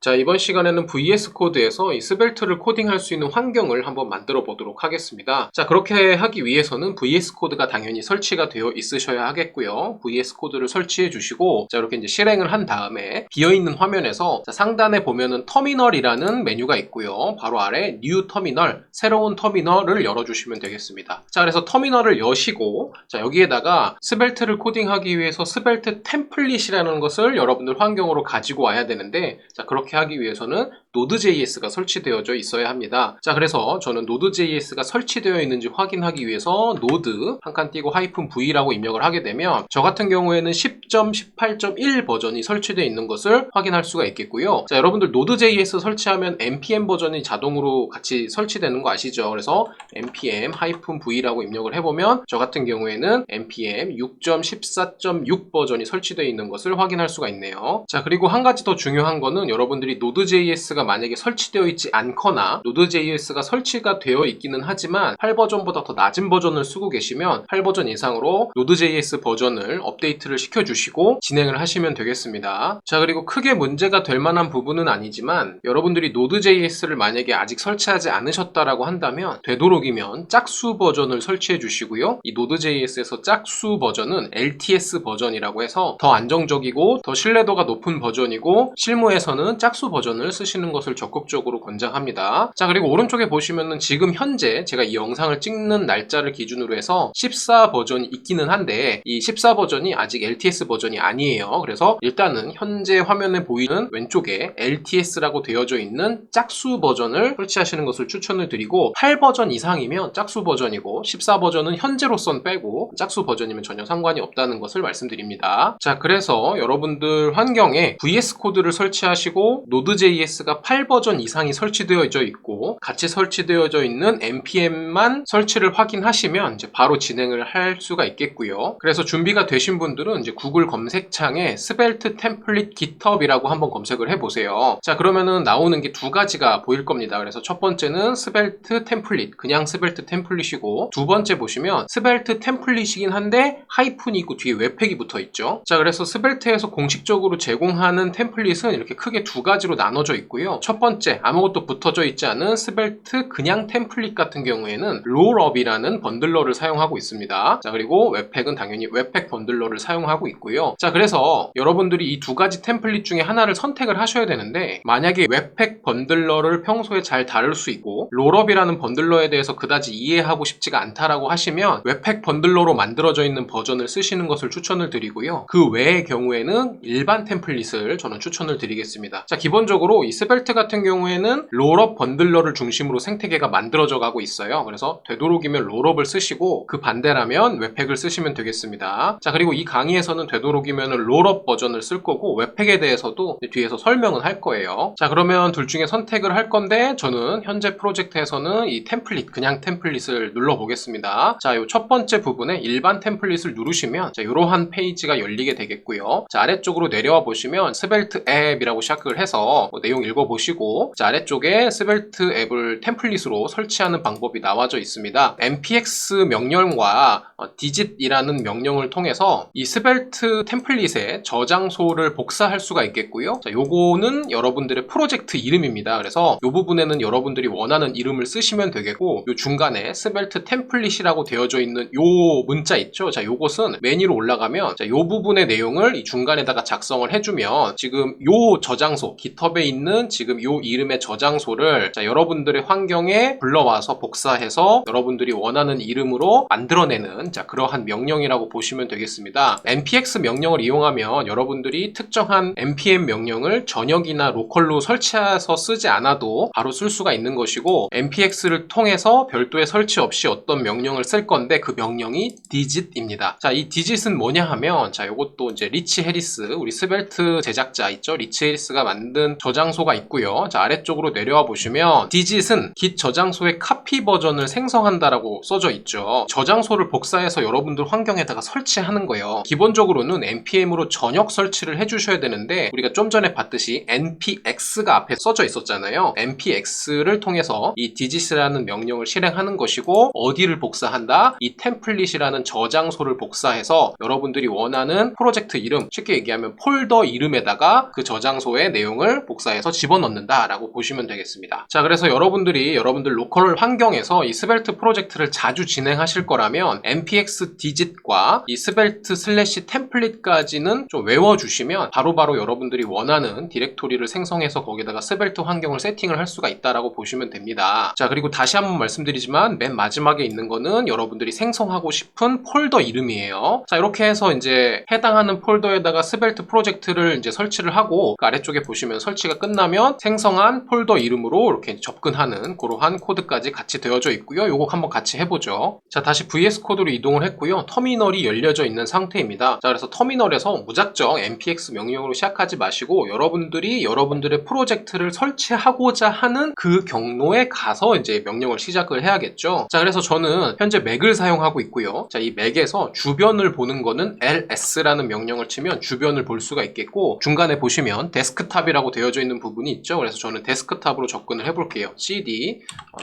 자, 이번 시간에는 VS 코드에서 이 스벨트를 코딩할 수 있는 환경을 한번 만들어 보도록 하겠습니다. 자, 그렇게 하기 위해서는 VS 코드가 당연히 설치가 되어 있으셔야 하겠고요. VS 코드를 설치해 주시고, 자, 이렇게 이제 실행을 한 다음에 비어있는 화면에서 자, 상단에 보면은 터미널이라는 메뉴가 있고요. 바로 아래 뉴 터미널, 새로운 터미널을 열어주시면 되겠습니다. 자, 그래서 터미널을 여시고, 자, 여기에다가 스벨트를 코딩하기 위해서 스벨트 템플릿이라는 것을 여러분들 환경으로 가지고 와야 되는데, 자, 그렇게 하기 위해서는 Node.js가 설치되어져 있어야 합니다. 자, 그래서 저는 Node.js가 설치되어 있는지 확인하기 위해서 node 한 칸 띄고 -v라고 입력을 하게 되면 저 같은 경우에는 10.18.1 버전이 설치되어 있는 것을 확인할 수가 있겠고요. 자, 여러분들 Node.js 설치하면 npm 버전이 자동으로 같이 설치되는 거 아시죠? 그래서 npm-v라고 입력을 해보면 저 같은 경우에는 npm 6.14.6 버전이 설치되어 있는 것을 확인할 수가 있네요. 자, 그리고 한 가지 더 중요한 거는 여러분들이 Node.js가 만약에 설치되어 있지 않거나 Node.js가 설치가 되어 있기는 하지만 8버전보다 더 낮은 버전을 쓰고 계시면 8버전 이상으로 Node.js 버전을 업데이트를 시켜주시고 진행을 하시면 되겠습니다. 자, 그리고 크게 문제가 될 만한 부분은 아니지만 여러분들이 Node.js를 만약에 아직 설치하지 않으셨다라고 한다면 되도록이면 짝수 버전을 설치해 주시고요. 이 Node.js에서 짝수 버전은 LTS 버전이라고 해서 더 안정적이고 더 신뢰도가 높은 버전이고 실무에서는 짝수 버전을 쓰시는 것을 적극적으로 권장합니다. 자, 그리고 오른쪽에 보시면은 지금 현재 제가 이 영상을 찍는 날짜를 기준으로 해서 14 버전이 있기는 한데 이 14 버전이 아직 LTS 버전이 아니에요. 그래서 일단은 현재 화면에 보이는 왼쪽에 LTS라고 되어져 있는 짝수 버전을 설치하시는 것을 추천을 드리고 8 버전 이상이면 짝수 버전이고 14 버전은 현재로선 빼고 짝수 버전이면 전혀 상관이 없다는 것을 말씀드립니다. 자, 그래서 여러분들 환경에 VS 코드를 설치하시고 Node.js가 8버전 이상이 설치되어져 있고 같이 설치되어져 있는 npm만 설치를 확인하시면 이제 바로 진행을 할 수가 있겠고요. 그래서 준비가 되신 분들은 이제 구글 검색창에 스벨트 템플릿 GitHub이라고 한번 검색을 해보세요. 자, 그러면은 나오는 게 두 가지가 보일 겁니다. 그래서 첫 번째는 스벨트 템플릿, 그냥 스벨트 템플릿이고 두 번째 보시면 스벨트 템플릿이긴 한데 하이픈이 있고 뒤에 웹팩이 붙어 있죠. 자, 그래서 스벨트에서 공식적으로 제공하는 템플릿은 이렇게 크게 두 가지로 나눠져 있고요. 첫 번째, 아무것도 붙어져 있지 않은 스벨트 그냥 템플릿 같은 경우에는 롤업이라는 번들러를 사용하고 있습니다. 자, 그리고 웹팩은 당연히 웹팩 번들러를 사용하고 있고요. 자, 그래서 여러분들이 이 두 가지 템플릿 중에 하나를 선택을 하셔야 되는데 만약에 웹팩 번들러를 평소에 잘 다룰 수 있고 롤업이라는 번들러에 대해서 그다지 이해하고 싶지가 않다라고 하시면 웹팩 번들러로 만들어져 있는 버전을 쓰시는 것을 추천을 드리고요. 그 외의 경우에는 일반 템플릿을 저는 추천을 드리겠습니다. 자, 기본적으로 이 스벨트 같은 경우에는 롤업 번들러를 중심으로 생태계가 만들어져 가고 있어요. 그래서 되도록이면 롤업을 쓰시고 그 반대라면 웹팩을 쓰시면 되겠습니다. 자, 그리고 이 강의에서는 되도록이면 롤업 버전을 쓸 거고 웹팩에 대해서도 뒤에서 설명은 할 거예요. 자, 그러면 둘 중에 선택을 할 건데 저는 현재 프로젝트에서는 이 템플릿, 그냥 템플릿을 눌러 보겠습니다. 자, 이 첫 번째 부분에 일반 템플릿을 누르시면 자, 이러한 페이지가 열리게 되겠고요. 자, 아래쪽으로 내려와 보시면 스벨트 앱이라고 시작을 해서 내용 읽어보시고 자, 아래쪽에 스벨트 앱을 템플릿으로 설치하는 방법이 나와져 있습니다. npx 명령과 digit이라는 명령을 통해서 이 스벨트 템플릿의 저장소를 복사할 수가 있겠고요. 자, 요거는 여러분들의 프로젝트 이름입니다. 그래서 요 부분에는 여러분들이 원하는 이름을 쓰시면 되겠고 요 중간에 스벨트 템플릿이라고 되어져 있는 요 문자 있죠. 자, 요것은 메뉴로 올라가면 자, 요 부분의 내용을 이 중간에다가 작성을 해주면 지금 요 저장소 GitHub에 있는 지금 요 이름의 저장소를 자, 여러분들의 환경에 불러와서 복사해서 여러분들이 원하는 이름으로 만들어내는 자, 그러한 명령이라고 보시면 되겠습니다. npx 명령을 이용하면 여러분들이 특정한 npm 명령을 전역이나 로컬로 설치해서 쓰지 않아도 바로 쓸 수가 있는 것이고 npx를 통해서 별도의 설치 없이 어떤 명령을 쓸 건데 그 명령이 digit입니다. 자, 이 digit은 뭐냐 하면 자, 요것도 이제 리치 해리스, 우리 스벨트 제작자 있죠? 리치 해리스가 만든 저장소가 있고요. 자, 아래쪽으로 내려와 보시면 digit은 git 저장소의 카피 버전을 생성한다라고 써져 있죠. 저장소를 복사해서 여러분들 환경에다가 설치하는 거예요. 기본적으로는 npm으로 전역 설치를 해주셔야 되는데 우리가 좀 전에 봤듯이 npx가 앞에 써져 있었잖아요. npx를 통해서 이 digit이라는 명령을 실행하는 것이고 어디를 복사한다? 이 템플릿이라는 저장소를 복사해서 여러분들이 원하는 프로젝트 이름, 쉽게 얘기하면 폴더 이름에다가 그 저장소의 내용을 복사해서 집어넣는 집어넣는다라고 보시면 되겠습니다. 자, 그래서 여러분들 로컬 환경에서 이 스벨트 프로젝트를 자주 진행하실 거라면 npx digit과 이 스벨트 슬래시 템플릿까지는 좀 외워주시면 바로바로 여러분들이 원하는 디렉토리를 생성해서 거기다가 스벨트 환경을 세팅을 할 수가 있다라고 보시면 됩니다. 자, 그리고 다시 한번 말씀드리지만 맨 마지막에 있는 거는 여러분들이 생성하고 싶은 폴더 이름이에요. 자, 이렇게 해서 이제 해당하는 폴더에다가 스벨트 프로젝트를 이제 설치를 하고 그 아래쪽에 보시면 설치가 끝나면 생성한 폴더 이름으로 이렇게 접근하는 그러한 코드까지 같이 되어져 있고요. 요거 한번 같이 해보죠. 자, 다시 VS 코드로 이동을 했고요. 터미널이 열려져 있는 상태입니다. 자, 그래서 터미널에서 무작정 npx 명령으로 시작하지 마시고 여러분들이 여러분들의 프로젝트를 설치하고자 하는 그 경로에 가서 이제 명령을 시작을 해야겠죠. 자, 그래서 저는 현재 맥을 사용하고 있고요. 자, 이 맥에서 주변을 보는 거는 ls라는 명령을 치면 주변을 볼 수가 있겠고 중간에 보시면 데스크탑이라고 되어져 있는 부분이 있죠. 그래서 저는 데스크탑으로 접근을 해볼게요. cd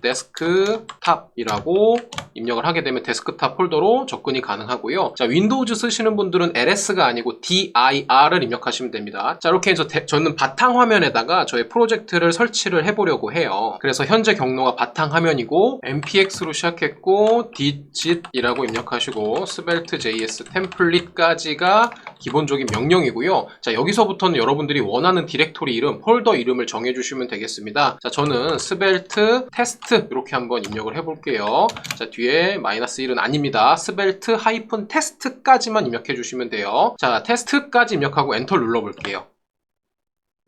데스크탑이라고 입력을 하게 되면 데스크탑 폴더로 접근이 가능하고요. 자, 윈도우즈 쓰시는 분들은 ls가 아니고 dir을 입력하시면 됩니다. 자, 이렇게 해서 저는 바탕화면에다가 저의 프로젝트를 설치를 해보려고 해요. 그래서 현재 경로가 바탕화면이고 npx로 시작했고 digit이라고 입력하시고 svelte.js 템플릿까지가 기본적인 명령이고요. 자, 여기서부터는 여러분들이 원하는 디렉토리 이름, 폴더 이름을 정해주시면 되겠습니다. 자, 저는 svelte test 이렇게 한번 입력을 해볼게요. 자, 뒤에 -1은 아닙니다. svelte -test까지만 입력해 주시면 돼요. 자, 테스트까지 입력하고 엔터 눌러볼게요.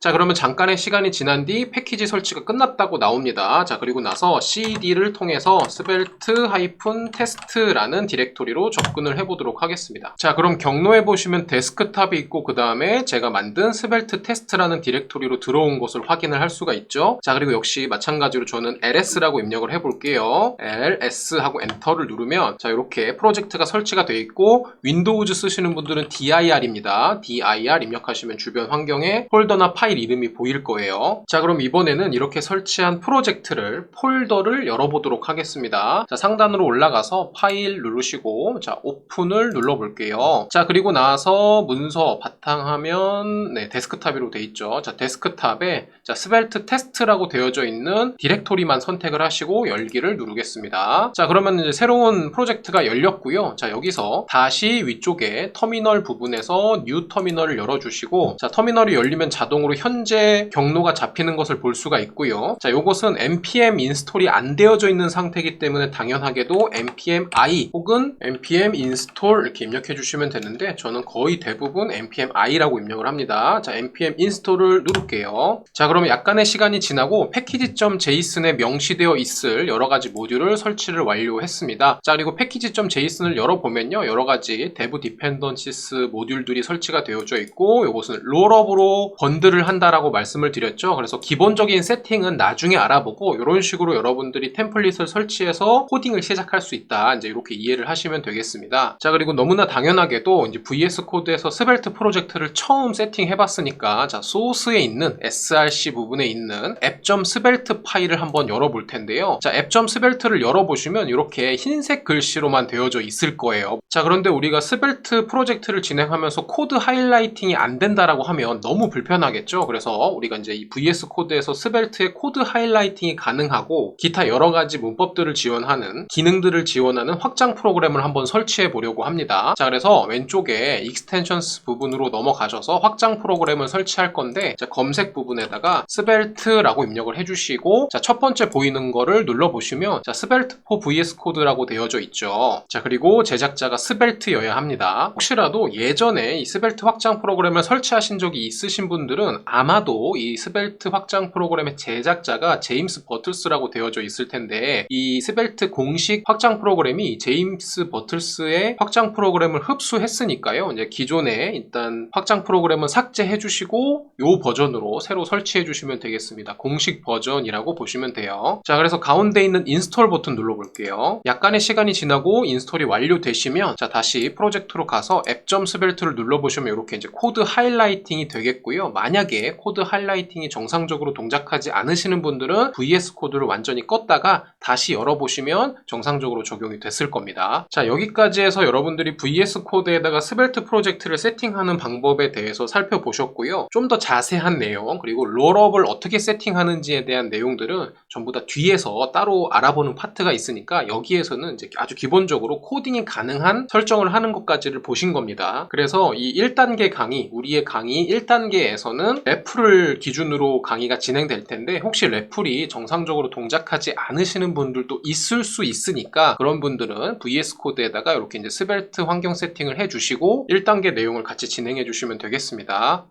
자, 그러면 잠깐의 시간이 지난 뒤 패키지 설치가 끝났다고 나옵니다. 자, 그리고 나서 cd를 통해서 svelte-test라는 디렉토리로 접근을 해보도록 하겠습니다. 자, 그럼 경로에 보시면 데스크탑이 있고 그 다음에 제가 만든 svelte-test라는 디렉토리로 들어온 것을 확인을 할 수가 있죠. 자, 그리고 역시 마찬가지로 저는 ls라고 입력을 해볼게요. ls 하고 엔터를 누르면 자, 이렇게 프로젝트가 설치가 되어 있고 윈도우즈 쓰시는 분들은 dir입니다. dir 입력하시면 주변 환경에 폴더나 파일 이름이 보일 거예요. 자, 그럼 이번에는 이렇게 설치한 프로젝트를 폴더를 열어보도록 하겠습니다. 자, 상단으로 올라가서 파일 누르시고 자, 오픈을 눌러볼게요. 자, 그리고 나서 문서 바탕화면 데스크탑으로 되어 있죠. 자, 데스크탑에 자, 스벨트 테스트라고 되어져 있는 디렉토리만 선택을 하시고 열기를 누르겠습니다. 자, 그러면 이제 새로운 프로젝트가 열렸고요. 자, 여기서 다시 위쪽에 터미널 부분에서 뉴 터미널을 열어주시고 자, 터미널이 열리면 자동으로 현재 경로가 잡히는 것을 볼 수가 있고요. 자, 요것은 npm 인스톨이 안 되어져 있는 상태이기 때문에 당연하게도 npm i 혹은 npm install 이렇게 입력해 주시면 되는데 저는 거의 대부분 npm i라고 입력을 합니다. 자, npm install을 누를게요. 자, 그러면 약간의 시간이 지나고 package.json에 명시되어 있을 여러가지 모듈을 설치를 완료했습니다. 자, 그리고 package.json을 열어보면요, 여러가지 dev dependencies 모듈들이 설치가 되어져 있고 요것은 롤업으로 번들을 한다라고 말씀을 드렸죠. 그래서 기본적인 세팅은 나중에 알아보고 이런 식으로 여러분들이 템플릿을 설치해서 코딩을 시작할 수 있다. 이제 이렇게 이해를 하시면 되겠습니다. 자, 그리고 너무나 당연하게도 이제 VS 코드에서 스벨트 프로젝트를 처음 세팅해 봤으니까 자, 소스에 있는 src 부분에 있는 app.svelte 파일을 한번 열어볼 텐데요. 자, app.svelte를 열어보시면 이렇게 흰색 글씨로만 되어져 있을 거예요. 자, 그런데 우리가 스벨트 프로젝트를 진행하면서 코드 하이라이팅이 안 된다라고 하면 너무 불편하겠죠. 그래서 우리가 이제 이 VS 코드에서 스벨트의 코드 하이라이팅이 가능하고 기타 여러 가지 문법들을 지원하는 기능들을 지원하는 확장 프로그램을 한번 설치해 보려고 합니다. 자, 그래서 왼쪽에 익스텐션스 부분으로 넘어가셔서 확장 프로그램을 설치할 건데 자, 검색 부분에다가 스벨트라고 입력을 해주시고 자, 첫 번째 보이는 거를 눌러보시면 자, 스벨트 for VS 코드라고 되어져 있죠. 자, 그리고 제작자가 스벨트여야 합니다. 혹시라도 예전에 이 스벨트 확장 프로그램을 설치하신 적이 있으신 분들은 아마도 이 스벨트 확장 프로그램의 제작자가 제임스 버틀스라고 되어져 있을 텐데 이 스벨트 공식 확장 프로그램이 제임스 버틀스의 확장 프로그램을 흡수했으니까요. 이제 기존에 일단 확장 프로그램은 삭제해 주시고 이 버전으로 새로 설치해 주시면 되겠습니다. 공식 버전이라고 보시면 돼요. 자, 그래서 가운데 있는 인스톨 버튼 눌러볼게요. 약간의 시간이 지나고 인스톨이 완료되시면 자, 다시 프로젝트로 가서 app.svelte를 눌러보시면 이렇게 이제 코드 하이라이팅이 되겠고요. 만약에 1단계 코드 하이라이팅이 정상적으로 동작하지 않으시는 분들은 VS 코드를 완전히 껐다가 다시 열어보시면 정상적으로 적용이 됐을 겁니다. 자, 여기까지 해서 여러분들이 VS 코드에다가 스벨트 프로젝트를 세팅하는 방법에 대해서 살펴보셨고요. 좀 더 자세한 내용 그리고 롤업을 어떻게 세팅하는지에 대한 내용들은 전부 다 뒤에서 따로 알아보는 파트가 있으니까 여기에서는 이제 아주 기본적으로 코딩이 가능한 설정을 하는 것까지를 보신 겁니다. 그래서 이 1단계 강의, 우리의 강의 1단계에서는 래플을 기준으로 강의가 진행될 텐데 혹시 래플이 정상적으로 동작하지 않으시는 분들도 있을 수 있으니까 그런 분들은 VS 코드에다가 이렇게 이제 스벨트 환경 세팅을 해주시고 1단계 내용을 같이 진행해 주시면 되겠습니다.